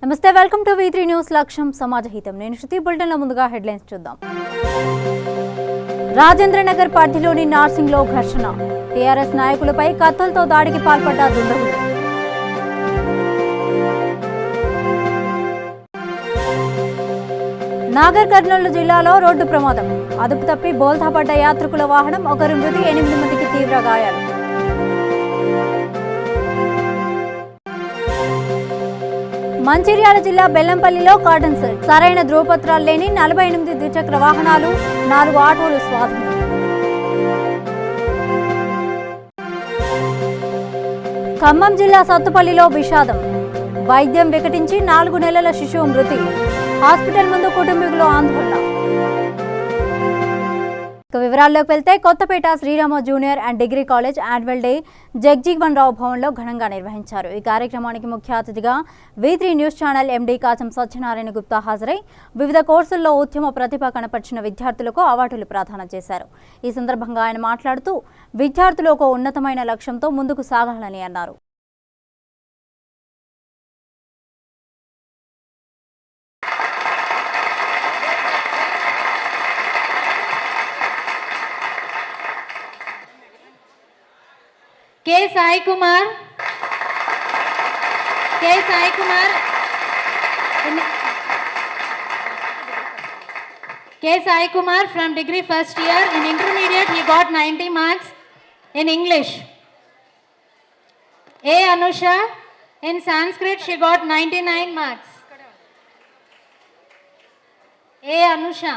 నమస్తే, welcome to V3 news. లక్ష్యం సమాజహితం. నేను శృతి. బులెటిన్లో ముందుగా హెడ్లైన్స్ చూద్దాం. రాజేంద్రనగర్ పరిధిలోని నార్సింగ్లో ఘర్షణ. టీఆర్ఎస్ నాయకులపై కత్తులతో దాడికి పాల్పడ్డ దుండగులు. నాగర్ కర్నూలు జిల్లాలో రోడ్డు ప్రమాదం. అదుపు తప్పి బోల్తా పడ్డ యాత్రికుల వాహనం. ఒకరు మృతి, 8 మందికి తీవ్ర గాయాలు. మంచిర్యాల జిల్లా బెల్లంపల్లిలో కాటన్ సెట్. సరైన ధ్రువపత్రాలు లేని 48 ద్విచక్ర వాహనాలు, 4 ఆటోలు స్వాధీనం. ఖమ్మం జిల్లా సత్తుపల్లిలో విషాదం. వైద్యం వికటించి 4 నెలల శిశువు మృతి. హాస్పిటల్ ముందు కుటుంబీకులు ఆందోళన. వివరాల్లోకి వెళ్తే Kothapeta Srirama junior and degree college annual day Jagjivan Rao భవన్లో ఘనంగా నిర్వహించారు. ఈ కార్యక్రమానికి ముఖ్య అతిథిగా V3 news channel MD Kacham Satyanarayana Gupta హాజరై వివిధ కోర్సుల్లో ఉద్యమ ప్రతిభ కనపరిచిన విద్యార్థులకు అవార్డులు ప్రదానం చేశారు. ఈ సందర్భంగా ఆయన మాట్లాడుతూ విద్యార్థులు ఒక ఉన్నతమైన లక్ష్యంతో ముందుకు సాగాలని అన్నారు. K. Sai Kumar. K. Sai Kumar from degree first year. In intermediate he got 90 marks in English. A. Anusha. In Sanskrit she got 99 marks. A. Anusha.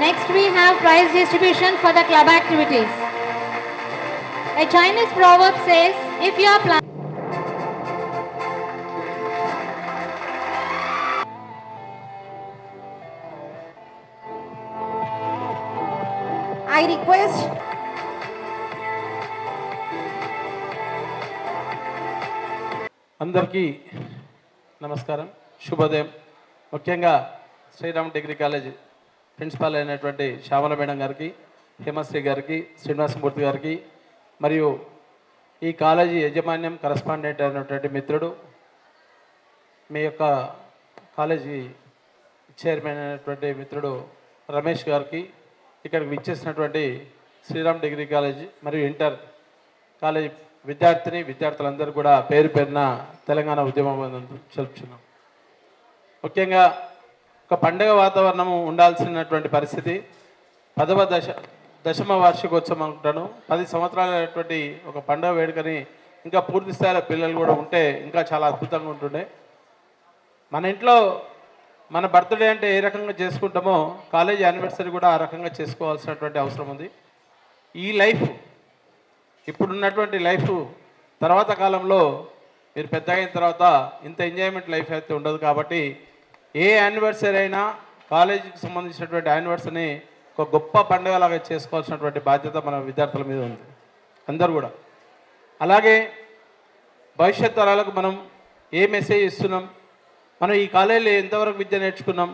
Next we have prize distribution for the club activities. A Chinese proverb says, if you are planning I request అందరికీ నమస్కారం, శుభోదయం. ముఖ్యంగా Sriram degree college principal అయినటువంటి Shyamala madam గారికి, హేమశ్రీ గారికి, శ్రీనివాసమూర్తి గారికి, మరియు ఈ కాలేజీ యాజమాన్యం కరస్పాండెంట్ అయినటువంటి మిత్రుడు, మీ యొక్క కాలేజీ చైర్మన్ అయినటువంటి మిత్రుడు రమేష్ గారికి, ఇక్కడికి విచ్చేసినటువంటి శ్రీరామ్ డిగ్రీ కాలేజ్ మరియు ఇంటర్ కాలేజ్ విద్యార్థులందరూ కూడా పేరు పేరున తెలంగాణ ఉద్యమం చెలుపుచున్నాం. ముఖ్యంగా ఒక పండుగ వాతావరణము ఉండాల్సినటువంటి పరిస్థితి. 10వ దశమ వార్షికోత్సవం అనుకుంటాను. 10 సంవత్సరాలైనటువంటి ఒక పండుగ వేడుకని ఇంకా పూర్తి స్థాయిలో పిల్లలు కూడా ఉంటే ఇంకా చాలా అద్భుతంగా ఉంటుండే. మన ఇంట్లో మన బర్త్డే అంటే ఏ రకంగా చేసుకుంటామో కాలేజ్ యానివర్సరీ కూడా ఆ రకంగా చేసుకోవాల్సినటువంటి అవసరం ఉంది. ఈ లైఫ్, ఇప్పుడున్నటువంటి లైఫ్ తర్వాత కాలంలో మీరు పెద్ద అయిన తర్వాత ఇంత ఎంజాయ్మెంట్ లైఫ్ అయితే ఉండదు. కాబట్టి ఏ యానివర్సరీ అయినా కాలేజీకి సంబంధించినటువంటి యానివర్సరీని ఒక గొప్ప పండుగలాగా చేసుకోవాల్సినటువంటి బాధ్యత మన విద్యార్థుల మీద ఉంది, అందరూ కూడా. అలాగే భవిష్యత్ తరాలకు మనం ఏ మెసేజ్ ఇస్తున్నాం, మనం ఈ కాలేజీలో ఎంతవరకు విద్య నేర్చుకున్నాం,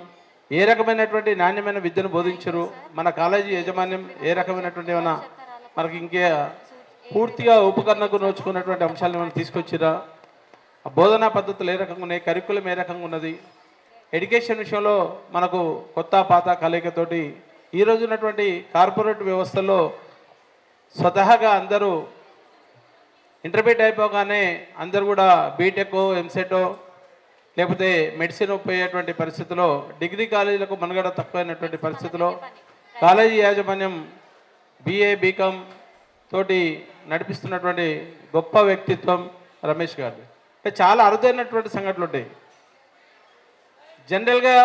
ఏ రకమైనటువంటి నాణ్యమైన విద్యను బోధించరు, మన కాలేజీ యాజమాన్యం ఏ రకమైనటువంటి ఏమైనా మనకి ఇంకే పూర్తిగా ఉపకరణకు నోచుకున్నటువంటి అంశాలను మనం తీసుకొచ్చిరా, బోధనా పద్ధతులు ఏ రకంగా ఉన్నాయి, కరికులం ఏ రకంగా ఉన్నది, ఎడ్యుకేషన్ విషయంలో మనకు కొత్త పాత కలయికతోటి ఈరోజు ఉన్నటువంటి కార్పొరేట్ వ్యవస్థలో స్వతహాగా అందరూ ఇంటర్మీడియట్ అయిపోగానే అందరూ కూడా బీటెక్, ఎంసెట్ లేకపోతే మెడిసిన్ పోయేటువంటి పరిస్థితిలో డిగ్రీ కాలేజీలకు మనుగడ తక్కువైనటువంటి పరిస్థితిలో కాలేజీ యాజమాన్యం BA, BCom తోటి నడిపిస్తున్నటువంటి గొప్ప వ్యక్తిత్వం రమేష్ గారు. అంటే చాలా అరుదైనటువంటి సంఘటనలు ఉంటాయి. జనరల్గా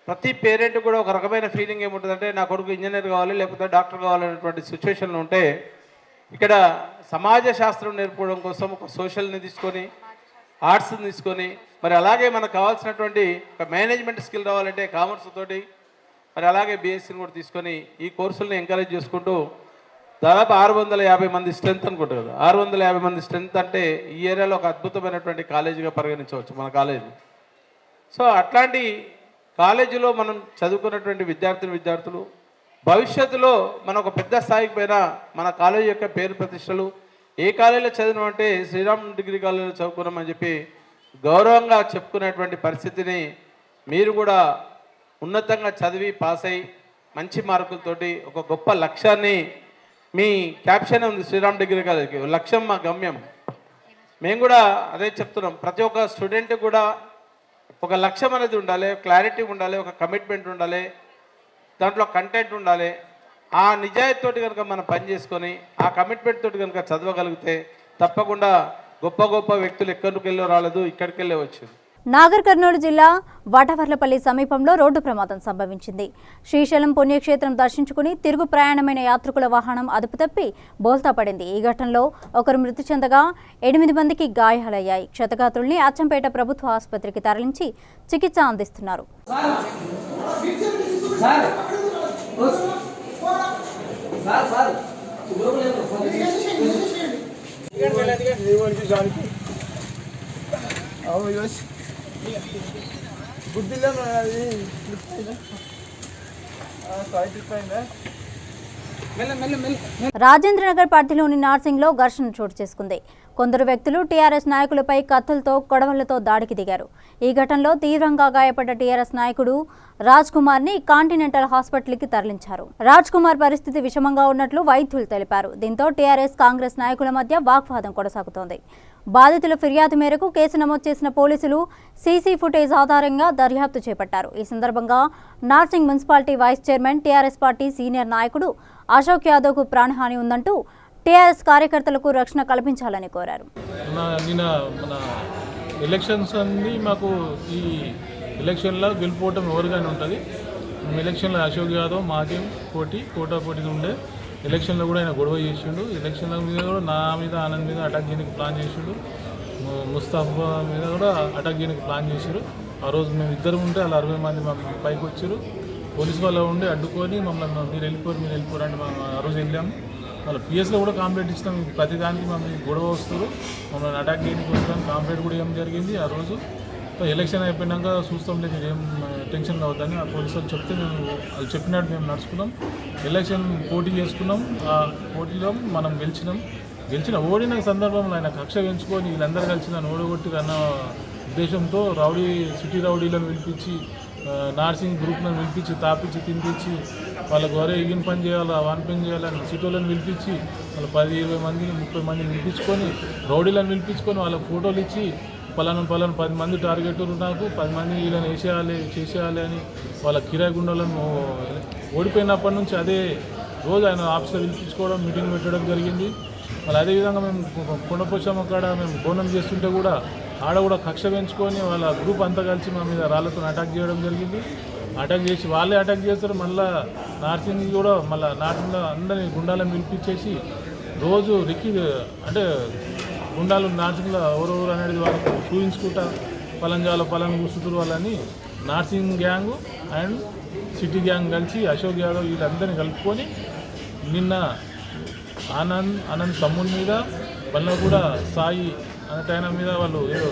ప్రతి పేరెంట్ కూడా ఒక రకమైన ఫీలింగ్ ఏముంటుందంటే నా కొడుకు ఇంజనీర్ కావాలి లేకపోతే డాక్టర్ కావాలనేటువంటి సిచ్యువేషన్లు ఉంటే, ఇక్కడ సమాజ శాస్త్రం నేర్పుకోవడం కోసం ఒక సోషల్ని తీసుకొని, ఆర్ట్స్ని తీసుకొని, మరి అలాగే మనకు కావాల్సినటువంటి ఒక మేనేజ్మెంట్ స్కిల్ రావాలంటే కామర్స్ తోటి, మరి అలాగే BScని కూడా తీసుకొని ఈ కోర్సుల్ని ఎంకరేజ్ చేసుకుంటూ దాదాపు 650 మంది స్ట్రెంత్ అనుకుంటారు కదా. 650 మంది స్ట్రెంత్ అంటే ఈ ఏరియాలో ఒక అద్భుతమైనటువంటి కాలేజీగా పరిగణించవచ్చు మన కాలేజీ. సో అట్లాంటి కాలేజీలో మనం చదువుకున్నటువంటి విద్యార్థులు భవిష్యత్తులో మనం ఒక పెద్ద స్థాయికి పైన మన కాలేజీ యొక్క పేరు ప్రతిష్టలు ఏ కాలేజీలో చదివినామంటే శ్రీరామ్ డిగ్రీ కాలేజీలో చదువుకున్నామని చెప్పి గౌరవంగా చెప్పుకునేటువంటి పరిస్థితిని మీరు కూడా ఉన్నతంగా చదివి పాస్ అయ్యి మంచి మార్కులతోటి ఒక గొప్ప లక్ష్యాన్ని, మీ క్యాప్షన్ ఉంది శ్రీరామ్ డిగ్రీ కాలేజీకి, లక్ష్యం మా గమ్యం. మేము కూడా అదే చెప్తున్నాం, ప్రతి ఒక్క స్టూడెంట్ కూడా ఒక లక్ష్యం అనేది ఉండాలి, క్లారిటీ ఉండాలి, ఒక కమిట్మెంట్ ఉండాలి, దాంట్లో కంటెంట్ ఉండాలి. ఆ నిజాయితీతోటి కనుక మనం పని చేసుకొని ఆ కమిట్మెంట్ తోటి కనుక చదవగలిగితే తప్పకుండా గొప్ప గొప్ప వ్యక్తులు ఎక్కడికి వెళ్ళో రాలేదు, ఇక్కడికి వెళ్ళే వచ్చింది. నాగర్ కర్నూలు జిల్లా వటవర్లపల్లి సమీపంలో రోడ్డు ప్రమాదం సంభవించింది. శ్రీశైలం పుణ్యక్షేత్రం దర్శించుకుని తిరుగు ప్రయాణమైన యాత్రికుల వాహనం అదుపు తప్పి బోల్తా పడింది. ఈ ఘటనలో ఒకరు మృతి చెందగా 8 మందికి గాయాలయ్యాయి. క్షతగాత్రుల్ని అచ్చంపేట ప్రభుత్వ ఆసుపత్రికి తరలించి చికిత్స అందిస్తున్నారు. రాజేంద్రనగర్ పరిధిలోని నార్సింగ్లో ఘర్షణ చోటు చేసుకుంది. కొందరు వ్యక్తులు టీఆర్ఎస్ నాయకులపై కత్తులతో కొడవళ్లతో దాడికి దిగారు. ఈ ఘటనలో తీవ్రంగా గాయపడ్డ టీఆర్ఎస్ నాయకుడు రాజ్ కుమార్ ని కాంటినెంటల్ హాస్పిటల్కి తరలించారు. రాజ్ కుమార్ పరిస్థితి విషమంగా ఉన్నట్లు వైద్యులు తెలిపారు. దీంతో టీఆర్ఎస్ కాంగ్రెస్ నాయకుల మధ్య వాగ్వాదం కొనసాగుతోంది. బాధితుల ఫిర్యాదు మేరకు కేసు నమోదు చేసిన పోలీసులు సీసీ ఫుటేజ్ ఆధారంగా దర్యాప్తు చేపట్టారు. ఈ సందర్భంగా Narsing municipality vice chairman TRS party senior నాయకుడు అశోక్ యాదవ్కు ప్రాణహాని ఉందంటూ టీఆర్ఎస్ కార్యకర్తలకు రక్షణ కల్పించాలని కోరారు. నిన్న మన ఎలక్షన్స్ అన్ని మాకు ఈ ఎలక్షన్లో గెలుపోవటం ఎవరిగానే ఉంటుంది. ఎలక్షన్లో అశోక్ యాదవ్ మాజీ పోటీ ఉండే ఎలక్షన్లో కూడా ఆయన గొడవ చేసిండు. ఎలక్షన్ల మీద కూడా నా మీద ఆనంద్ మీద అటాక్ చేయడానికి ప్లాన్ చేసిండు. ముస్తాఫా మీద కూడా అటాక్ చేయడానికి ప్లాన్ చేశారు. ఆ రోజు మేము ఇద్దరు ఉంటే అలా 60 మంది మా పైకి వచ్చారు. పోలీసు వాళ్ళు ఉండి అడ్డుకొని మమ్మల్ని మీరు వెళ్ళిపోరు అంటే మేము ఆ రోజు వెళ్ళాము. వాళ్ళ పిఎస్లో కూడా కాంప్లైంట్ ఇచ్చినాం. ప్రతి దానికి మమ్మల్ని గొడవ వస్తారు, మమ్మల్ని అటాక్ చేయడానికి వస్తారని కాంప్లైంట్ కూడా ఏం జరిగింది. ఆ రోజు ఎలక్షన్ అయిపోయినాక చూస్తాం లేదు, మీరు ఏం టెన్షన్ కావద్దని ఆ పోలీసు వాళ్ళు చెప్తే మేము వాళ్ళు చెప్పినట్టు మేము నడుచుకున్నాం. ఎలక్షన్ పోటీ చేసుకున్నాం. ఆ పోటీలో మనం గెలిచిన ఓడిన సందర్భంలో ఆయన కక్ష పెంచుకొని వీళ్ళందరూ కలిసి నన్ను ఓడగొట్టి అన్న ఉద్దేశంతో సిటీ రౌడీలను పిలిపించి నార్సింగ్ గ్రూప్లను పిలిపించి తాపించి తినిపించి వాళ్ళకు వరే ఈగిన పని చేయాలా వాన్ పని చేయాలని సిటీలను పిలిపించి వాళ్ళు 10-20 మందిని 30 మందిని పిలిపించుకొని రౌడీలను పిలిపించుకొని వాళ్ళకి ఫోటోలు ఇచ్చి పలానా 10 మంది టార్గెట్ నాకు 10 మంది వీళ్ళని చేసేయాలి అని వాళ్ళ కిరాయి గుండాలను ఓడిపోయినప్పటి నుంచి అదే రోజు ఆయన ఆఫీస్లో పిలిపించుకోవడం, మీటింగ్ పెట్టడం జరిగింది. మళ్ళీ అదేవిధంగా మేము కొండపోషమ్మ కాడ మేము బోనం చేస్తుంటే కూడా ఆడ కూడా కక్ష పెంచుకొని వాళ్ళ గ్రూప్ అంతా కలిసి మా మీద రాళ్ళతో అటాక్ చేయడం జరిగింది. అటాక్ చేసి వాళ్ళే అటాక్ చేస్తారు. మళ్ళీ నార్సింగ్ కూడా నార్సింగ్లో అందరినీ గుండాలను పిలిపించేసి రోజు అంటే గుండాలు నార్సింగ్లో ఎవరెవరు అనేది వాళ్ళకు చూపించుకుంటా పలానా కూసుతురు వాళ్ళని Narsing gang and city gang కలిసి అశోక్ యాదవ్ వీళ్ళందరినీ కలుపుకొని నిన్న ఆనంద్ తమ్ముడి మీద వాళ్ళ కూడా సాయి అనే మీద వాళ్ళు ఏదో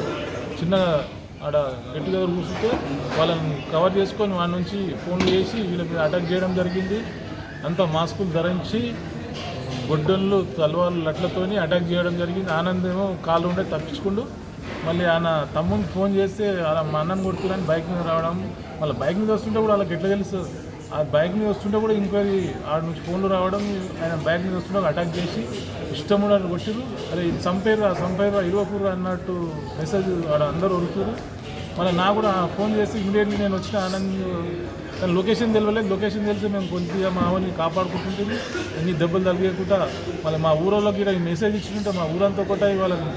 చిన్నగా ఆడ గెట్ టుగెదర్ కూర్చుంటే వాళ్ళని కవర్ చేసుకొని వాళ్ళ నుంచి ఫోన్లు చేసి వీళ్ళ మీద అటాక్ చేయడం జరిగింది. అంతా మాస్కులు ధరించి గొడ్డళ్ళు తలవాళ్ళు లట్లతోని అటాక్ చేయడం జరిగింది. ఆనంద్ ఏమో కాళ్ళు ఉండే తప్పించుకుంటూ మళ్ళీ ఆయన తమ్ముడికి ఫోన్ చేస్తే అలా మా అన్నని కొడుతున్నారని బైక్ మీద రావడం, మళ్ళీ బైక్ మీద వస్తుంటే కూడా వాళ్ళకి ఎట్లా తెలుసు, ఆ బైక్ మీద వస్తుంటే కూడా ఇంక్వైరీ ఆడ నుంచి ఫోన్లు రావడం, ఆయన బైక్ మీద వస్తుంటే అటాక్ చేసి ఇష్టం కూడా కొట్టిరు. అరే సంపేరు ఇరువపూరు అన్నట్టు మెసేజ్ ఆడ అందరూ ఉడుకురు. మళ్ళీ నాకు కూడా ఫోన్ చేసి ఇమీడియట్లీ నేను వచ్చిన ఆనంద్ కానీ లొకేషన్ తెలియలేదు. లొకేషన్ తెలిసి మేము కొద్దిగా మా వాళ్ళని కాపాడుకుంటుంటుంది, ఎన్ని దెబ్బలు తగ్గకుండా మళ్ళీ మా ఊరోళ్ళకి ఇక్కడ ఈ మెసేజ్ ఇచ్చుకుంటే మా ఊరంతా కొట్టాయి వాళ్ళని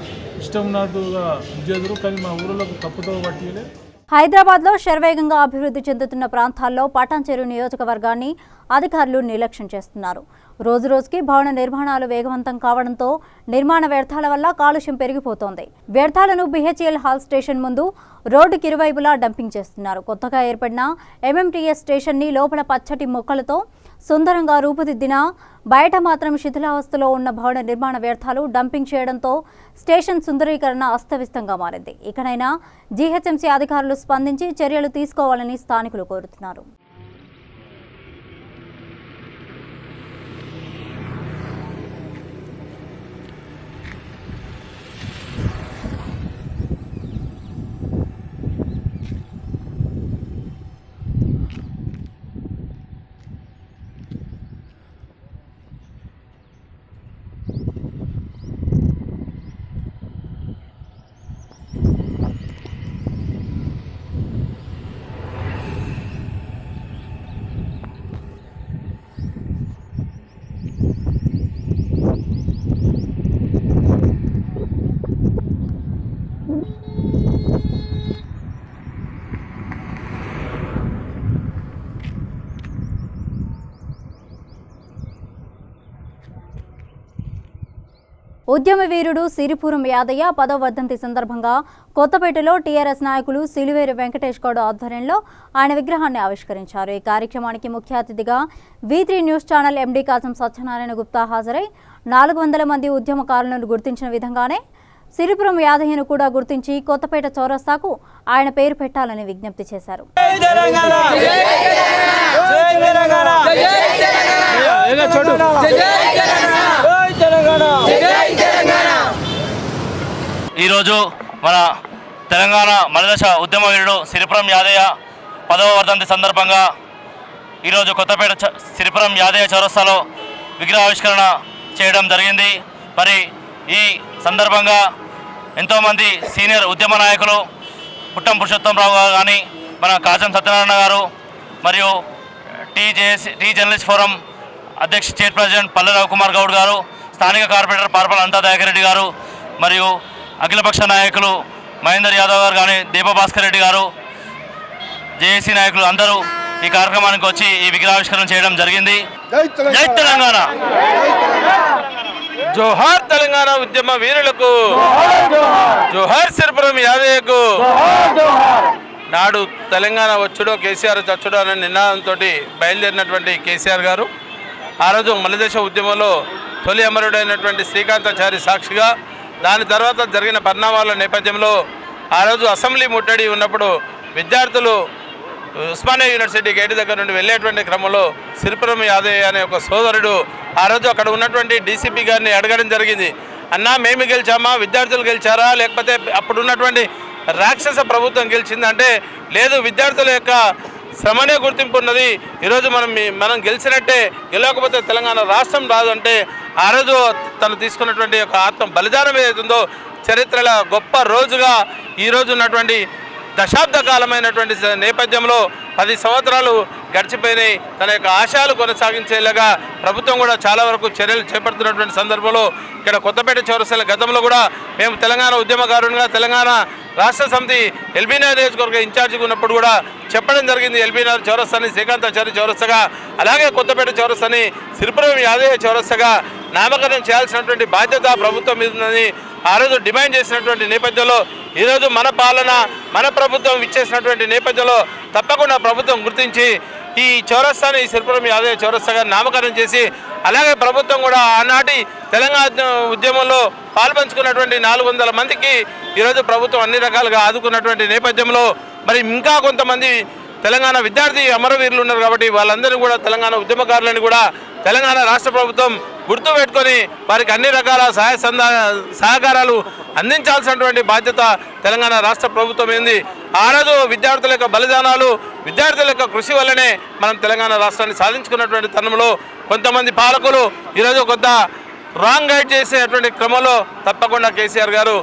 ఇష్టం ఉన్నట్టుగా ఇచ్చేద్దరు. కానీ మా ఊరోళ్ళకి తప్పుతో పట్టియలే. హైదరాబాద్లో శరవేగంగా అభివృద్ధి చెందుతున్న ప్రాంతాల్లో పటాన్చెరు నియోజకవర్గాన్ని అధికారులు నిర్లక్ష్యం చేస్తున్నారు. రోజురోజుకి భవన నిర్మాణాలు వేగవంతం కావడంతో నిర్మాణ వ్యర్థాల వల్ల కాలుష్యం పెరిగిపోతోంది. వ్యర్థాలను BHEL హాల్ స్టేషన్ ముందు రోడ్డుకి ఇరువైపులా డంపింగ్ చేస్తున్నారు. కొత్తగా ఏర్పడిన MMTS స్టేషన్ని లోపల పచ్చటి మొక్కలతో సుందరంగా రూపుదిద్దిన బయట మాత్రం శిథిలావస్థలో ఉన్న భవన నిర్మాణ వ్యర్థాలు డంపింగ్ చేయడంతో స్టేషన్ సుందరీకరణ అస్తవ్యస్తంగా మారింది. ఇకనైనా GHMC అధికారులు స్పందించి చర్యలు తీసుకోవాలని స్థానికులు కోరుతున్నారు. ఉద్యమ వీరుడు సిరిపురం యాదయ్య 10వ వర్ధంతి సందర్భంగా కొత్తపేటలో టీఆర్ఎస్ నాయకులు సిలివేరు వెంకటేష్ గౌడ్ ఆధ్వర్యంలో ఆయన విగ్రహాన్ని ఆవిష్కరించారు. ఈ కార్యక్రమానికి ముఖ్య అతిథిగా V3 news channel MD Kasam Satyanarayana Gupta హాజరై 400 మంది ఉద్యమకారులను గుర్తించిన విధంగానే సిరిపురం యాదయ్యను కూడా గుర్తించి కొత్తపేట చౌరస్తాకు ఆయన పేరు పెట్టాలని విజ్ఞప్తి చేశారు. ఈరోజు మన తెలంగాణ మలిదశ ఉద్యమ వీరుడు సిరిపురం యాదయ్య 10వ వర్ధంతి సందర్భంగా ఈరోజు కొత్తపేట సిరిపురం యాదయ్య చౌరస్తాలో విగ్రహావిష్కరణ చేయడం జరిగింది. మరి ఈ సందర్భంగా ఎంతోమంది సీనియర్ ఉద్యమ నాయకులు పుట్టం పురుషోత్తమరావు గారు కానీ, మన కాసం సత్యనారాయణ గారు, మరియు టీ జర్నలిస్ట్ ఫోరం అధ్యక్ష చైర్పర్సన్ పల్లె రవికుమార్ గౌడ్ గారు, స్థానిక కార్పొరేటర్ పార్పల్ అంతా దయాకర్ రెడ్డి గారు, మరియు అఖిలపక్ష నాయకులు మహేందర్ యాదవ్ గారు కానీ, దీపభాస్కర్ రెడ్డి గారు, జేఏసీ నాయకులు అందరూ ఈ కార్యక్రమానికి వచ్చి ఈ విగ్రహావిష్కరణ చేయడం జరిగింది. జై తెలంగాణ. జోహార్ తెలంగాణ ఉద్యమ వీరులకు, జోహార్ సిరిపురం యాదయ్యకు. నాడు తెలంగాణ వచ్చుడో కేసీఆర్ చచ్చుడో అనే నినాదంతో బయలుదేరినటువంటి కేసీఆర్ గారు ఆ రోజు మలిదశ ఉద్యమంలో తొలి అమరుడైనటువంటి శ్రీకాంతాచారి సాక్షిగా, దాని తర్వాత జరిగిన పరిణామాల నేపథ్యంలో ఆ రోజు అసెంబ్లీ ముట్టడి ఉన్నప్పుడు విద్యార్థులు ఉస్మానియా యూనివర్సిటీ గేటు దగ్గర నుండి వెళ్ళేటువంటి క్రమంలో సిరిపురం యాదయ్య అనే ఒక సోదరుడు ఆ రోజు అక్కడ ఉన్నటువంటి డీసీపీ గారిని అడగడం జరిగింది. అన్నా, మేము గెలిచామా, విద్యార్థులు గెలిచారా, లేకపోతే అప్పుడు ఉన్నటువంటి రాక్షస ప్రభుత్వం గెలిచిందంటే లేదు, విద్యార్థుల యొక్క శ్రమనే గుర్తింపు ఉన్నది, ఈరోజు మనం గెలిచినట్టే, గెలవకపోతే తెలంగాణ రాష్ట్రం రాదు అంటే ఆ రోజు తను తీసుకున్నటువంటి యొక్క ఆత్మ బలిదానం ఏదైతుందో చరిత్రలో గొప్ప రోజుగా ఈరోజు ఉన్నటువంటి దశాబ్ద కాలమైనటువంటి నేపథ్యంలో 10 సంవత్సరాలు గడిచిపోయినాయి. తన యొక్క ఆశయాలు కొనసాగించేలాగా ప్రభుత్వం కూడా చాలా వరకు చర్యలు చేపడుతున్నటువంటి సందర్భంలో ఇక్కడ కొత్తపేట చౌరస్తాల గతంలో కూడా మేము తెలంగాణ ఉద్యమకారునిగా తెలంగాణ రాష్ట్ర సమితి ఎల్బీనగర్ నియోజకవర్గ ఇన్ఛార్జిగా ఉన్నప్పుడు కూడా చెప్పడం జరిగింది. ఎల్బీనగర్ చౌరస్తాని శ్రీకాంతాచారి చౌరస్తగా, అలాగే కొత్తపేట చౌరస్తాని సిరిపురం యాదయ్య చౌరస్తగా నామకరణం చేయాల్సినటువంటి బాధ్యత ప్రభుత్వం మీద ఉందని ఆ రోజు డిమాండ్ చేసినటువంటి నేపథ్యంలో ఈరోజు మన పాలన మన ప్రభుత్వం ఇచ్చేసినటువంటి నేపథ్యంలో తప్పకుండా ప్రభుత్వం గుర్తించి ఈ చౌరస్తాని సిరిపురం యాదయ్య చౌరస్తగా నామకరణం చేసి, అలాగే ప్రభుత్వం కూడా ఆనాటి తెలంగాణ ఉద్యమంలో పాల్పంచుకున్నటువంటి 400 మందికి ఈరోజు ప్రభుత్వం అన్ని రకాలుగా ఆదుకున్నటువంటి నేపథ్యంలో మరి ఇంకా కొంతమంది తెలంగాణ విద్యార్థి అమరవీరులు ఉన్నారు కాబట్టి వాళ్ళందరూ కూడా తెలంగాణ ఉద్యమకారులని కూడా తెలంగాణ రాష్ట్ర ప్రభుత్వం గుర్తు పెట్టుకొని వారికి అన్ని రకాల సహకారాలు అందించాల్సినటువంటి బాధ్యత తెలంగాణ రాష్ట్ర ప్రభుత్వం ఏంది. ఆ రోజు విద్యార్థుల యొక్క బలిదానాలు, విద్యార్థుల యొక్క కృషి వల్లనే మనం తెలంగాణ రాష్ట్రాన్ని సాధించుకున్నటువంటి తరుణంలో కొంతమంది పాలకులు ఈరోజు కొంత రాంగ్ గైడ్ చేసేటువంటి క్రమంలో తప్పకుండా కేసీఆర్ గారు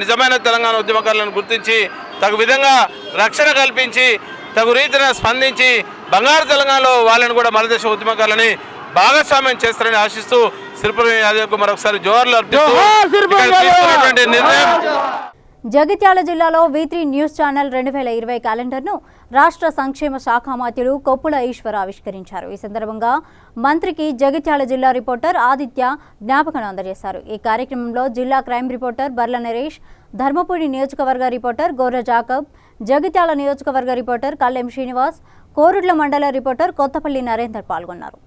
నిజమైన తెలంగాణ ఉద్యమకారులను గుర్తించి తగు విధంగా రక్షణ కల్పించి తగు రీతిన స్పందించి బంగారు తెలంగాణలో వాళ్ళని కూడా మలిదశ ఉద్యమకారులని భాగస్వామ్యం చేస్తారని ఆశిస్తూ సిరిపురం యాదయ్యకు మరొకసారి జోహార్లు అర్పిస్తున్నటువంటి నిర్ణయం. జగిత్యాల జిల్లాలో V3 న్యూస్ ఛానల్ 2020 క్యాలెండర్ను రాష్ట్ర సంక్షేమ శాఖ మంత్రులు కొప్పుల ఈశ్వర్ ఆవిష్కరించారు. ఈ సందర్భంగా మంత్రికి జగిత్యాల జిల్లా రిపోర్టర్ ఆదిత్య జ్ఞాపకం అందజేశారు. ఈ కార్యక్రమంలో జిల్లా క్రైమ్ రిపోర్టర్ బర్ల నరేష్, ధర్మపురి నియోజకవర్గ రిపోర్టర్ గోర్ర జాకబ్, జగిత్యాల నియోజకవర్గ రిపోర్టర్ కల్లెం శ్రీనివాస్, కోరుట్ల మండల రిపోర్టర్ కొత్తపల్లి నరేందర్ పాల్గొన్నారు.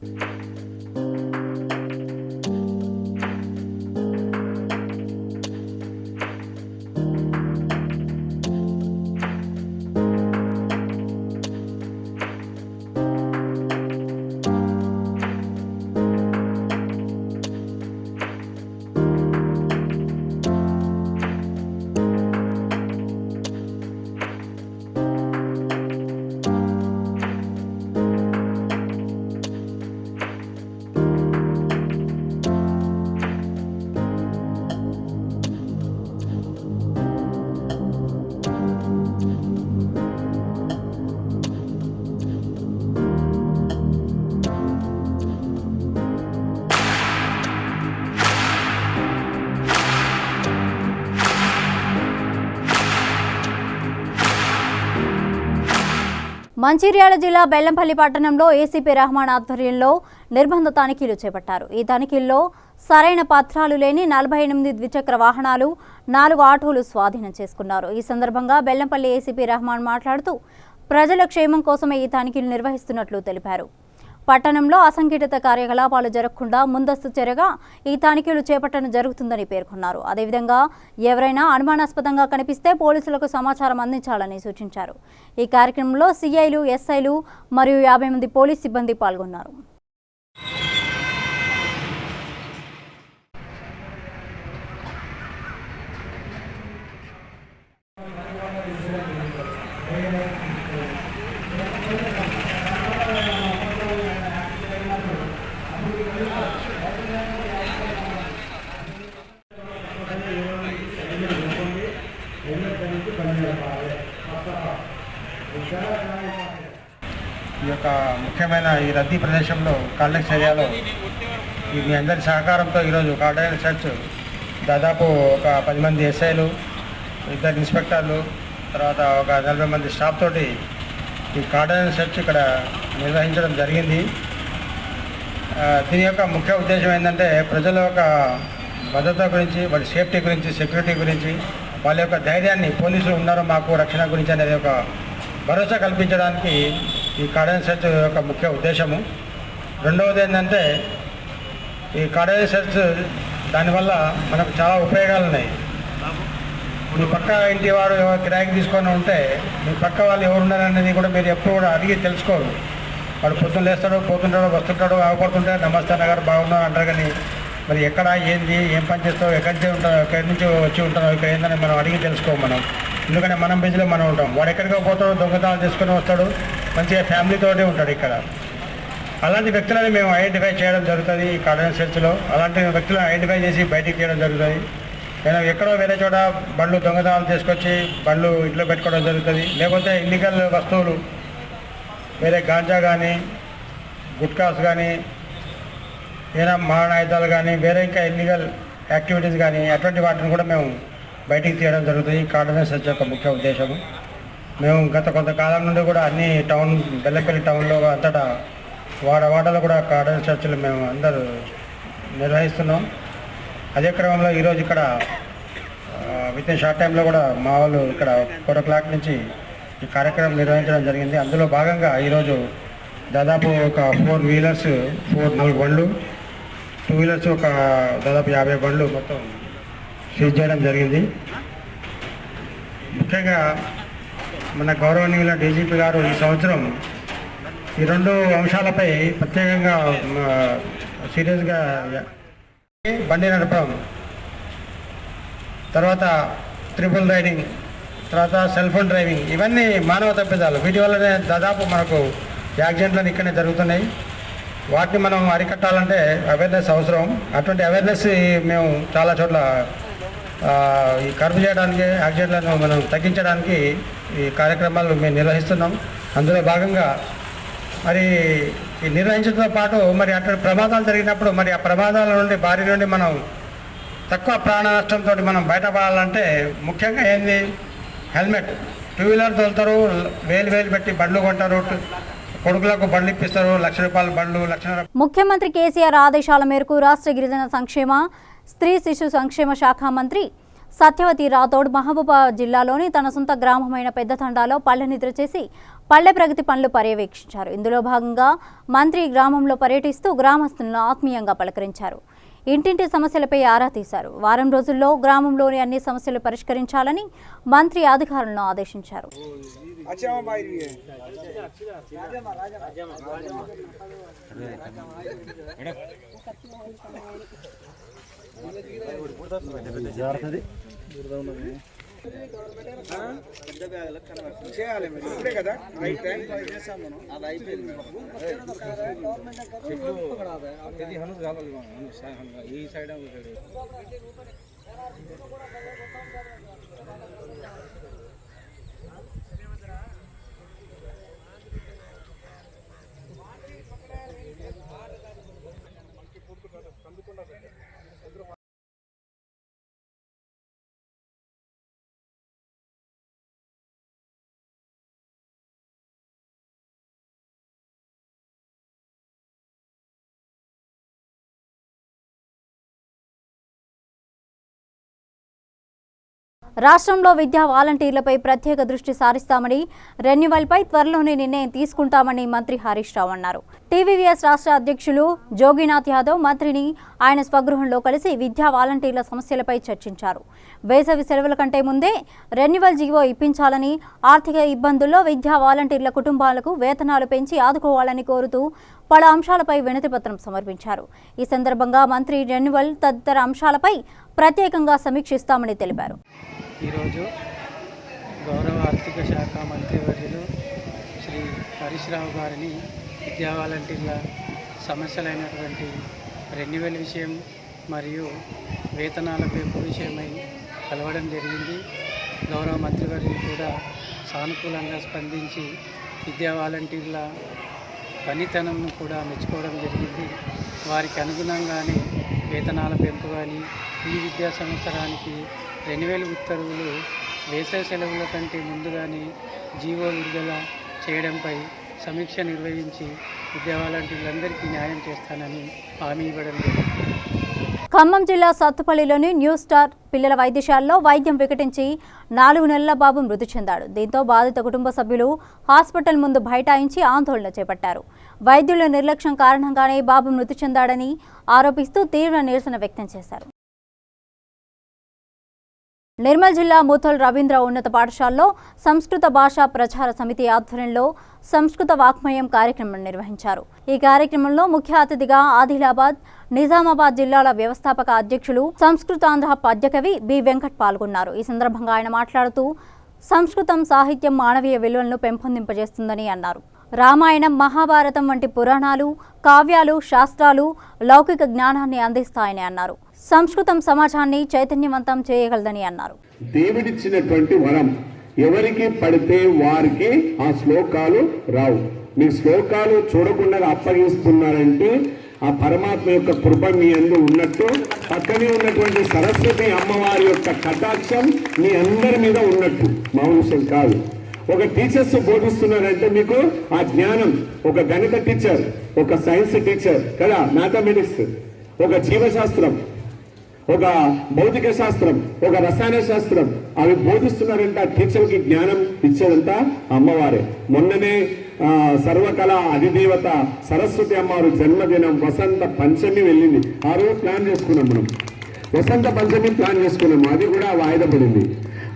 మంచిర్యాల జిల్లా బెల్లంపల్లి పట్టణంలో ఏసీపీ రెహమాన్ ఆధ్వర్యంలో నిర్బంధ తనిఖీలు చేపట్టారు. ఈ తనిఖీల్లో సరైన పత్రాలు లేని 48 ద్విచక్ర వాహనాలు, 4 ఆటోలు స్వాధీనం చేసుకున్నారు. ఈ సందర్భంగా బెల్లంపల్లి ఏసీపీ రెహమాన్ మాట్లాడుతూ ప్రజల క్షేమం కోసమే ఈ తనిఖీలు నిర్వహిస్తున్నట్లు తెలిపారు. పట్టణంలో అసంఘటిత కార్యకలాపాలు జరగకుండా ముందస్తు చర్యగా ఈ తనిఖీలు చేపట్టడం జరుగుతుందని పేర్కొన్నారు. అదేవిధంగా ఎవరైనా అనుమానాస్పదంగా కనిపిస్తే పోలీసులకు సమాచారం అందించాలని సూచించారు. ఈ కార్యక్రమంలో సీఐలు, ఎస్ఐలు మరియు 50 మంది పోలీస్ సిబ్బంది పాల్గొన్నారు. ఈ యొక్క ముఖ్యమైన ఈ రద్దీ ప్రదేశంలో కాంప్లెక్స్ ఏరియాలో మీ అందరి సహకారంతో ఈరోజు కార్డనల్ సెర్చ్ దాదాపు ఒక 10 మంది ఎస్ఐలు, 2 ఇన్స్పెక్టర్లు, తర్వాత ఒక 40 మంది స్టాఫ్ తోటి ఈ కార్డనల్ సెర్చ్ ఇక్కడ నిర్వహించడం జరిగింది. దీని యొక్క ముఖ్య ఉద్దేశం ఏంటంటే ప్రజల యొక్క భద్రత గురించి, వాళ్ళ సేఫ్టీ గురించి, సెక్యూరిటీ గురించి, వాళ్ళ యొక్క ధైర్యాన్ని, పోలీసులు ఉన్నారో మాకు రక్షణ గురించి అనేది ఒక భరోసా కల్పించడానికి ఈ కార్డనల్ సెర్చ్ యొక్క ముఖ్య ఉద్దేశము. రెండవది ఏంటంటే ఈ కార్డనల్ సెర్చ్ దానివల్ల మనకు చాలా ఉపయోగాలు ఉన్నాయి. మీ పక్క ఇంటి వాడు కిరాయికి తీసుకొని ఉంటే మీ పక్క వాళ్ళు ఎవరున్నారనేది కూడా మీరు ఎప్పుడు కూడా అడిగి తెలుసుకోరు. వాడు పొద్దున్న లేస్తాడో, పోతుంటాడో, వస్తుంటాడో, ఆగపడుతుంటే నమస్తే నగర్ బాగున్నాడు అంటారు. కానీ మరి ఎక్కడ ఏంది, ఏం పని చేస్తావు, ఎక్కడి నుంచి వచ్చి ఉంటారో, ఇక్కడ ఏందని మనం అడిగి తెలుసుకోము మనం. ఎందుకంటే మనం బిజీలో మనం ఉంటాం. వాడు ఎక్కడికో పోతాడు, దొంగతనాలు చేసుకొని వస్తాడు, మంచిగా ఫ్యామిలీతోనే ఉంటాడు ఇక్కడ. అలాంటి వ్యక్తులని మేము ఐడెంటిఫై చేయడం జరుగుతుంది ఈ కార్డనల్ సెర్చ్లో. అలాంటి వ్యక్తులను ఐడెంటిఫై చేసి బయటికి తీయడం జరుగుతుంది. నేను ఎక్కడో వేరే చోట బండ్లు దొంగతనాలు తీసుకొచ్చి బండ్లు ఇంట్లో పెట్టుకోవడం జరుగుతుంది. లేకపోతే ఇల్లీగల్ వస్తువులు, వేరే గాంజా కానీ, గుట్కాస్ కానీ, ఏదైనా మారణాయుధాలు కానీ, వేరే ఇంకా ఇల్లీగల్ యాక్టివిటీస్ కానీ, అటువంటి వాటిని కూడా మేము బయటికి తీయడం జరుగుతుంది. ఈ కార్డనల్ సెర్చ్ యొక్క ముఖ్య ఉద్దేశము. మేము గత కొంతకాలం నుండి కూడా అన్ని బెల్లంపల్లి టౌన్లో అంతటా వాడలో కూడా కార్డనల్ సెర్చ్లు మేము అందరూ నిర్వహిస్తున్నాం. అదే క్రమంలో ఈరోజు ఇక్కడ విత్ ఇన్ షార్ట్ టైంలో కూడా మా వాళ్ళు ఇక్కడ 4 o'clock నుంచి ఈ కార్యక్రమం నిర్వహించడం జరిగింది. అందులో భాగంగా ఈరోజు దాదాపు ఒక 4 వీలర్స్, 4 బండ్లు, 2 వీలర్స్ ఒక దాదాపు 50 బండ్లు మొత్తం సీజ్ చేయడం జరిగింది. ముఖ్యంగా మన గౌరవనీయుల డీజీపీ గారు ఈ సంవత్సరం ఈ 2 అంశాలపై ప్రత్యేకంగా సీరియస్గా బండి నడపడం, తర్వాత ట్రిపుల్ రైడింగ్, తర్వాత సెల్ ఫోన్ డ్రైవింగ్, ఇవన్నీ మానవ తప్పిదాలు. వీటి వల్లనే దాదాపు మనకు యాక్సిడెంట్లను ఇక్కడనే జరుగుతున్నాయి. వాటిని మనం అరికట్టాలంటే అవేర్నెస్ అవసరం. అటువంటి అవేర్నెస్ మేము చాలా చోట్ల ఈ కర్బ్ చేయడానికి, యాక్సిడెంట్లను మనం తగ్గించడానికి ఈ కార్యక్రమాలు మేము నిర్వహిస్తున్నాం. అందులో భాగంగా మరి ఈ నిర్వహించడంతో పాటు మరి అటువంటి ప్రమాదాలు జరిగినప్పుడు మరి ఆ ప్రమాదాల నుండి బారి నుండి మనం తక్కువ ప్రాణ నష్టంతో మనం బయటపడాలంటే ముఖ్యంగా ఏంది, హెల్మెట్. 2 వీలర్ తోలుతారు, వేలు పెట్టి బండ్లు కొంటారు, కొడుకులకు బండ్లు ఇప్పిస్తారు, ₹1,00,000 బండ్లు, ₹1,00,000. ముఖ్యమంత్రి కేసీఆర్ ఆదేశాల మేరకు రాష్ట్ర గిరిజన సంక్షేమ, స్త్రీ శిశు సంక్షేమ శాఖ మంత్రి సత్యవతి రాథోడ్ మహబూబాబాద్ జిల్లాలోని తన సొంత గ్రామమైన పెద్దతండాలో పల్లె నిద్ర చేసి పల్లె ప్రగతి పనులు పర్యవేక్షించారు. ఇందులో భాగంగా మంత్రి గ్రామంలో పర్యటిస్తూ గ్రామస్తులను ఆత్మీయంగా పలకరించారు. ఇంటింటి సమస్యలపై ఆరా తీశారు. వారం రోజుల్లో గ్రామంలోని అన్ని సమస్యలు పరిష్కరించాలని మంత్రి అధికారులను ఆదేశించారు. చేయాలి ఇప్పుడే కదా రైట్ టైం అది అయిపోయింది. ఈ సైడ్ రాష్ట్రంలో విద్యా వాలంటీర్లపై ప్రత్యేక దృష్టి సారిస్తామని, రెన్యువల్పై త్వరలోనే నిర్ణయం తీసుకుంటామని మంత్రి హరీష్ రావు అన్నారు. టీవీవీఎస్ రాష్ట్ర అధ్యక్షులు జోగినాథ్ యాదవ్ మంత్రిని ఆయన స్వగృహంలో కలిసి విద్యా వాలంటీర్ల సమస్యలపై చర్చించారు. వేసవి సెలవుల కంటే ముందే రెన్యువల్ జీవో ఇప్పించాలని, ఆర్థిక ఇబ్బందుల్లో విద్యా వాలంటీర్ల కుటుంబాలకు వేతనాలు పెంచి ఆదుకోవాలని కోరుతూ పలు అంశాలపై వినతిపత్రం సమర్పించారు. ఈ సందర్భంగా మంత్రి రెన్యువల్ తదితర అంశాలపై ప్రత్యేకంగా సమీక్షిస్తామని తెలిపారు. ఈరోజు గౌరవ ఆర్థిక శాఖ మంత్రివర్యులు శ్రీ హరీష్ రావు గారిని విద్యా వాలంటీర్ల సమస్యలైనటువంటి రెన్యువల్ విషయం మరియు వేతనాల పెంపు విషయమై కలవడం జరిగింది. గౌరవ మంత్రివర్యులు కూడా సానుకూలంగా స్పందించి విద్యా వాలంటీర్ల పనితనంను కూడా మెచ్చుకోవడం జరిగింది. వారికి అనుగుణంగానే వేతనాల పెంపు కానీ ఈ విద్యా సంవత్సరానికి రెన్యువల్ ఉత్తర్వులు వేసవి సెలవుల కంటే ముందుగానే జీవో విడుదల చేయడంపై సమీక్ష నిర్వహించి విద్యా వాలంటీర్లందరికీ న్యాయం చేస్తానని హామీ ఇవ్వడం జరిగింది. ఖమ్మం జిల్లా సత్తుపల్లిలోని న్యూ స్టార్ పిల్లల వైద్యశాలలో వైద్యం వికటించి 4 నెలల బాబు మృతి చెందాడు. దీంతో బాధిత కుటుంబ సభ్యులు హాస్పిటల్ ముందు బైఠాయించి ఆందోళన చేపట్టారు. వైద్యుల నిర్లక్ష్యం కారణంగానే బాబు మృతి చెందాడని ఆరోపిస్తూ తీవ్ర నిరసన వ్యక్తం చేశారు. నిర్మల్ జిల్లా ముథల్ రవీంద్ర ఉన్నత పాఠశాలలో సంస్కృత భాషా ప్రచార సమితి ఆధ్వర్యంలో సంస్కృత వాక్మయం కార్యక్రమం నిర్వహించారు. ఈ కార్యక్రమంలో ముఖ్య అతిథిగా ఆదిలాబాద్, నిజామాబాద్ జిల్లాల వ్యవస్థాపక అధ్యక్షులు సంస్కృతాంధ్ర పద్యకవి బి వెంకట్ పాల్గొన్నారు. ఈ సందర్భంగా ఆయన మాట్లాడుతూ సంస్కృతం సాహిత్యం మానవీయ విలువలను పెంపొందింపజేస్తుందని అన్నారు. రామాయణం, మహాభారతం వంటి పురాణాలు, కావ్యాలు, శాస్త్రాలు లౌకిక జ్ఞానాన్ని అందిస్తాయని అన్నారు. సంస్కృతం సమాజాన్ని చైతన్యవంతం చేయగలదని అన్నారు. దేవుడిచ్చినటువంటి వరం, ఎవరికి పడితే వారికి ఆ శ్లోకాలు రావు. మీ శ్లోకాలు చూడకుండా అప్పగిస్తున్నారంటే ఆ పరమాత్మ యొక్క కృప మీ అందు ఉన్నట్టు, పక్కనే ఉన్నటువంటి సరస్వతి అమ్మవారి యొక్క కటాక్షం మీ అందరి మీద ఉన్నట్టు. మామూలు విషయం కాదు. ఒక టీచర్స్ బోధిస్తున్నారంటే మీకు ఆ జ్ఞానం, ఒక గణిత టీచర్, ఒక సైన్స్ టీచర్ కదా, మ్యాథమెటిక్స్, ఒక జీవశాస్త్రం, ఒక భౌతిక శాస్త్రం, ఒక రసాయన శాస్త్రం, అవి బోధిస్తున్నారంటే ఆ టీచర్కి జ్ఞానం ఇచ్చేదంతా అమ్మవారే. మొన్ననే సర్వకళ అధిదేవత సరస్వతి అమ్మవారు జన్మదినం వసంత పంచమి వెళ్ళింది. ఆ రోజు ప్లాన్ చేసుకున్నాం మనం, వసంత పంచమి ప్లాన్ చేసుకున్నాము. అది కూడా వాయిదా పడింది.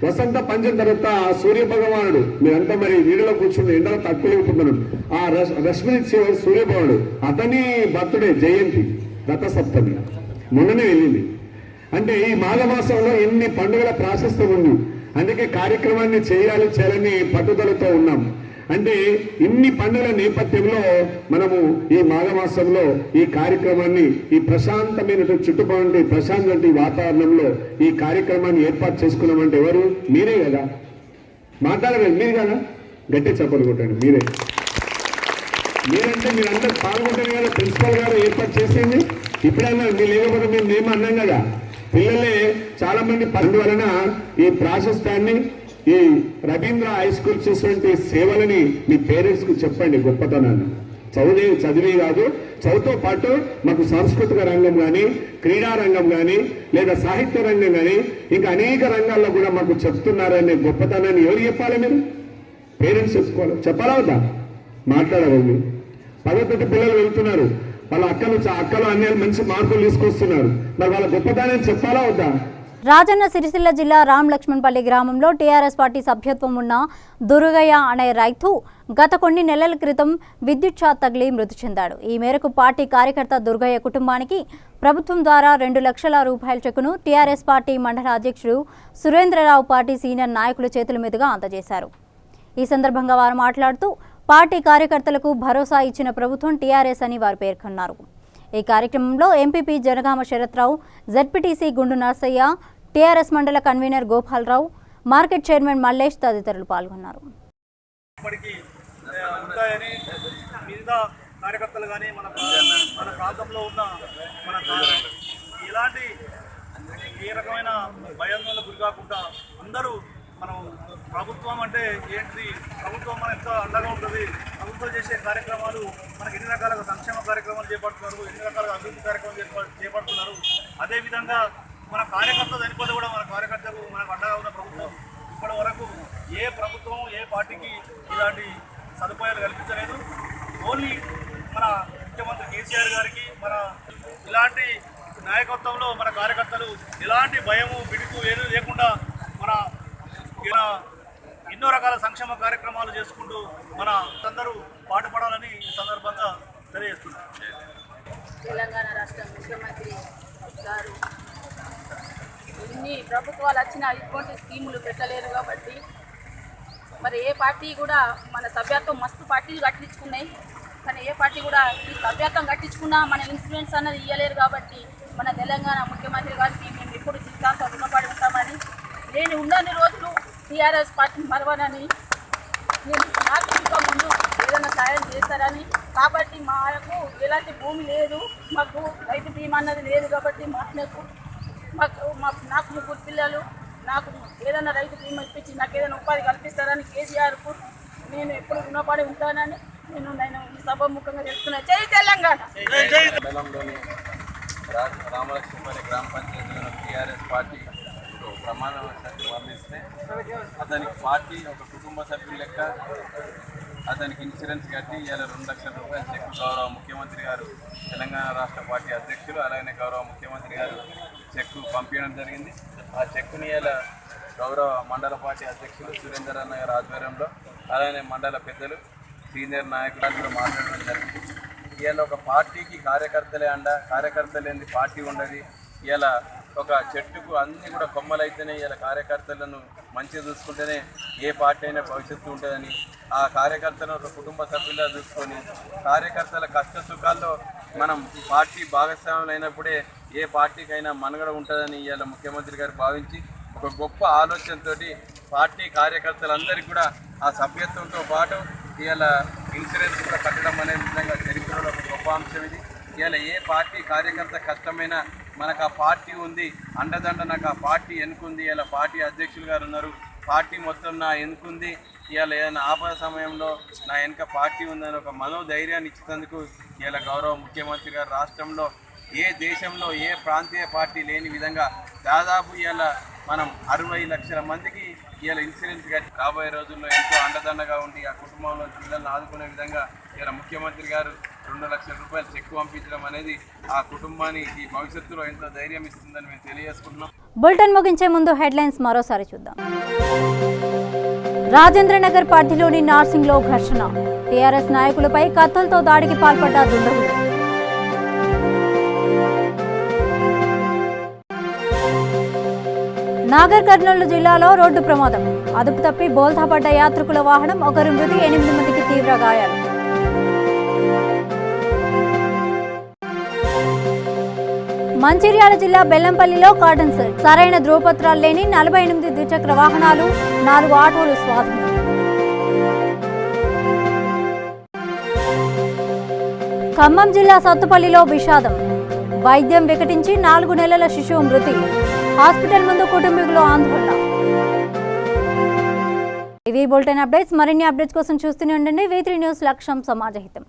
వసంత పంచమి తర్వాత సూర్య భగవానుడు, మీరంతా మరి నీడలో కూర్చుని ఎండలో తక్కువలేకపోతున్నాడు, ఆ రశ్మినిచ్చే సూర్య భగవానుడు, అతని బర్త్డే జయంతి రథసప్తమి మొన్ననే వెళ్ళింది. అంటే ఈ మాఘమాసంలో ఎన్ని పండుగల ప్రాశస్త్యం ఉంది. అందుకే కార్యక్రమాన్ని చేయాలని పట్టుదలతో ఉన్నాం. అంటే ఇన్ని పండుగల నేపథ్యంలో మనము ఈ మాఘమాసంలో ఈ కార్యక్రమాన్ని, ఈ ప్రశాంతమైనటువంటి చుట్టుపక్కల ప్రశాంతమైన వాతావరణంలో ఈ కార్యక్రమాన్ని ఏర్పాటు చేసుకున్నామంటే ఎవరు? మీరే కదా. మాట్లాడలేదు మీరు కదా, గట్టి చప్పలు కొట్టండి. మీరంటే మీరందరూ పాల్గొంటారు కదా. ప్రిన్సిపల్ గారు ఏర్పాటు చేసింది. ఇప్పుడైనా మీరు లేకపోతే మేము మేము అన్నాం కదా. పిల్లలే చాలా మంది పండు వలన ఈ ప్రాశస్త్యాన్ని, ఈ రవీంద్ర హై స్కూల్ చేసినటువంటి సేవలని మీ పేరెంట్స్ కు చెప్పండి. గొప్పతనాన్ని చదివే కాదు, చదువుతో పాటు మాకు సాంస్కృతిక రంగం కానీ, క్రీడా రంగం కానీ, లేదా సాహిత్య రంగం కానీ, ఇంకా అనేక రంగాల్లో కూడా మాకు చెప్తున్నారనే గొప్పతనాన్ని ఎవరు చెప్పాలి? మీరు పేరెంట్స్ చెప్పుకోవాలి. చెప్పాలా వద్దా? మాట్లాడవాలి. 10వ తరగతి పిల్లలు వెళ్తున్నారు, వాళ్ళ అక్కలు అన్నయ్యలు మంచి మార్కులు తీసుకొస్తున్నారు. మరి వాళ్ళ గొప్పతనాన్ని చెప్పాలా వద్దా? రాజన్న సిరిసిల్ల జిల్లా రామ్ లక్ష్మణపల్లి గ్రామంలో టీఆర్ఎస్ పార్టీ సభ్యత్వం ఉన్న దుర్గయ్య అనే రైతు గత కొన్ని నెలల క్రితం విద్యుత్ షాక్ తగిలి మృతి చెందాడు. ఈ మేరకు పార్టీ కార్యకర్త దుర్గయ్య కుటుంబానికి ప్రభుత్వం ద్వారా 2 లక్షల రూపాయల చెక్కును టీఆర్ఎస్ పార్టీ మండల అధ్యక్షుడు సురేంద్రరావు పార్టీ సీనియర్ నాయకుల చేతుల మీదుగా అందజేశారు. ఈ సందర్భంగా వారు మాట్లాడుతూ పార్టీ కార్యకర్తలకు భరోసా ఇచ్చిన ప్రభుత్వం టీఆర్ఎస్ అని వారు పేర్కొన్నారు. ఈ కార్యక్రమంలో ఎంపీపీ జనగామ శరత్రావు, జెడ్పీటీసీ గుండు నర్సయ్య, టీఆర్ఎస్ మండల convener Gopalarao, market chairman Mallesh తదితరులు పాల్గొన్నారు. కార్యకర్తలు కానీ మన ప్రాంతంలో ఉన్న ఎలాంటి ఏ రకమైన భయాందోళనకు గురి కాకుండా అందరూ మనం ప్రభుత్వం అంటే ఏంటి, ప్రభుత్వం మన ఎంత అండగా ఉంటుంది, ప్రభుత్వం చేసే కార్యక్రమాలు మనకి ఎన్ని రకాల సంక్షేమ కార్యక్రమాలు చేపడుతున్నారు, ఎన్ని రకాల అభివృద్ధి కార్యక్రమాలు చేపడుతున్నారు. అదేవిధంగా మన కార్యకర్త చనిపోతే కూడా మన కార్యకర్తకు మనకు అండగా ఉన్న ప్రభుత్వం ఇప్పటి వరకు ఏ ప్రభుత్వం ఏ పార్టీకి ఇలాంటి సదుపాయాలు కల్పించలేదు. ఓన్లీ మన ముఖ్యమంత్రి కేసీఆర్ గారికి మన ఇలాంటి నాయకత్వంలో మన కార్యకర్తలు ఎలాంటి భయము బిడుకు ఏది లేకుండా మన ఎన్నో రకాల సంక్షేమ కార్యక్రమాలు చేసుకుంటూ మన అందరూ పాటుపడాలని ఈ సందర్భంగా తెలియజేస్తున్నారు. తెలంగాణ రాష్ట్ర ముఖ్యమంత్రి గారు ఇన్ని ప్రభుత్వాలు వచ్చినా ఇటువంటి స్కీములు పెట్టలేరు కాబట్టి మరి ఏ పార్టీ కూడా మన సభ్యత్వం మస్తు పార్టీలు కట్టించుకున్నాయి, కానీ ఏ పార్టీ కూడా ఈ సభ్యత్వం కట్టించుకున్నా మన ఇన్సూరెన్స్ అన్నది ఇవ్వలేరు. కాబట్టి మన తెలంగాణ ముఖ్యమంత్రి గారికి మేము ఎప్పుడు జీవితాంతం రుణపడి ఉంటామని, నేను ఉన్నన్ని రోజులు టీఆర్ఎస్ పార్టీని మరవనని, నేను నాకు ఇంకా ముందు ఏదైనా సాయం చేస్తారని. కాబట్టి మాకు ఎలాంటి భూమి లేదు, మాకు రైతు బీమా అన్నది లేదు. కాబట్టి నాకు 3 పిల్లలు, నాకు ఏదైనా రైతు బీమా ఇప్పించి నాకు ఏదైనా ఉపాధి కల్పిస్తారని కేసీఆర్కు నేను ఎప్పుడు రుణపడి ఉంటానని నేను ఈ సభాముఖంగా చెప్తున్నా. జై తెలంగాణ. మండలంలోని రామలక్ష్మీపల్లి గ్రామ పంచాయతీలో టీఆర్ఎస్ పార్టీ ప్రమాణ వర్ణిస్తే అతనికి పార్టీ ఒక కుటుంబ సభ్యుల లెక్క అతనికి ఇన్సూరెన్స్ కట్టి ఇవాళ 2 లక్షల రూపాయల చెక్ గౌరవ ముఖ్యమంత్రి గారు తెలంగాణ రాష్ట్ర పార్టీ అధ్యక్షులు అలాగే గౌరవ ముఖ్యమంత్రి గారు చెక్కు పంపించడం జరిగింది. ఆ చెక్కుని ఇవాళ గౌరవ మండల పార్టీ అధ్యక్షులు సురేందర్ అన్న గారి ఆధ్వర్యంలో అలాగే మండల పెద్దలు సీనియర్ నాయకులు మాట్లాడడం జరిగింది. ఇవాళ ఒక పార్టీకి కార్యకర్తలే అండ, కార్యకర్తలు ఏంది పార్టీ ఉండదు. ఇలా ఒక చెట్టుకు అన్నీ కూడా కొమ్మలైతేనే ఇలా కార్యకర్తలను మంచిగా చూసుకుంటేనే ఏ పార్టీ అయినా భవిష్యత్తు ఉంటుందని, ఆ కార్యకర్తలను ఒక కుటుంబ సభ్యులా చూసుకొని కార్యకర్తల కష్ట సుఖాల్లో మనం పార్టీ భాగస్వాములు అయినప్పుడే ఏ పార్టీకైనా మనుగడ ఉంటుందని ఇవాళ ముఖ్యమంత్రి గారు భావించి ఒక గొప్ప ఆలోచనతో పార్టీ కార్యకర్తలందరికీ కూడా ఆ సభ్యత్వంతో పాటు ఇవాళ ఇన్సూరెన్స్ కూడా కట్టడం అనే విధంగా చరిత్రలో ఒక గొప్ప అంశం ఇది. ఇవాళ ఏ పార్టీ కార్యకర్త కష్టమైనా మనకు ఆ పార్టీ ఉంది, అండదండ నాకు ఆ పార్టీ ఎన్నుకుంది. ఇలా పార్టీ అధ్యక్షులు గారు ఉన్నారు, పార్టీ మొత్తం నా ఎన్నుకుంది. ఇవాళ ఏదైనా ఆపద సమయంలో నా వెనుక పార్టీ ఉందని ఒక మనోధైర్యాన్ని ఇచ్చేందుకు ఇవాళ గౌరవ ముఖ్యమంత్రి గారు రాష్ట్రంలో ఏ దేశంలో ఏ ప్రాంతీయ పార్టీ లేని విధంగా దాదాపు ఇవాళ మనం 60 లక్షల మందికి ఇవాళ ఇన్సూరెన్స్ కట్టి రాబోయే రోజుల్లో ఎంతో అండదండగా ఉండి ఆ కుటుంబంలో పిల్లల్ని ఆదుకునే విధంగా ఇవాళ ముఖ్యమంత్రి గారు 2 లక్షల రూపాయలు చెక్ పంపించడం అనేది ఆ కుటుంబానికి భవిష్యత్తులో ఎంతో ధైర్యం ఇస్తుందని మేము తెలియజేసుకుంటున్నాం. బులెటిన్ ముగించే ముందు హెడ్లైన్స్ మరోసారి చూద్దాం. రాజేంద్రనగర్ పరిధిలోని నార్సింగ్లో ఘర్షణ, టీఆర్ఎస్ నాయకులపై కత్తులతో దాడికి పాల్పడ్డ దుండగులు. నాగర్ కర్నూలు జిల్లాలో రోడ్డు ప్రమాదం, అదుపు తప్పి బోల్తా పడ్డ యాత్రికుల వాహనం, 1 మృతి 8 మందికి తీవ్ర గాయాలు. మంచిర్యాల జిల్లా బెల్లంపల్లిలో కాటన్ సెల్, సరైన ధ్రువపత్రాలు లేని 48 ద్విచక్ర వాహనాలు, 4 ఆటోలు స్వాధీనం. ఖమ్మం జిల్లా సత్తుపల్లిలో విషాదం, వైద్యం వికటించి 4 నెలల శిశువు మృతి, హాస్పిటల్ ముందు కుటుంబీకులు ఆందోళన. ఇవి బులెటిన్ అప్డేట్స్. మరిన్ని అప్డేట్స్ కోసం చూస్తూనే ఉండండి V3 న్యూస్, లక్ష్యం సమాజహితం.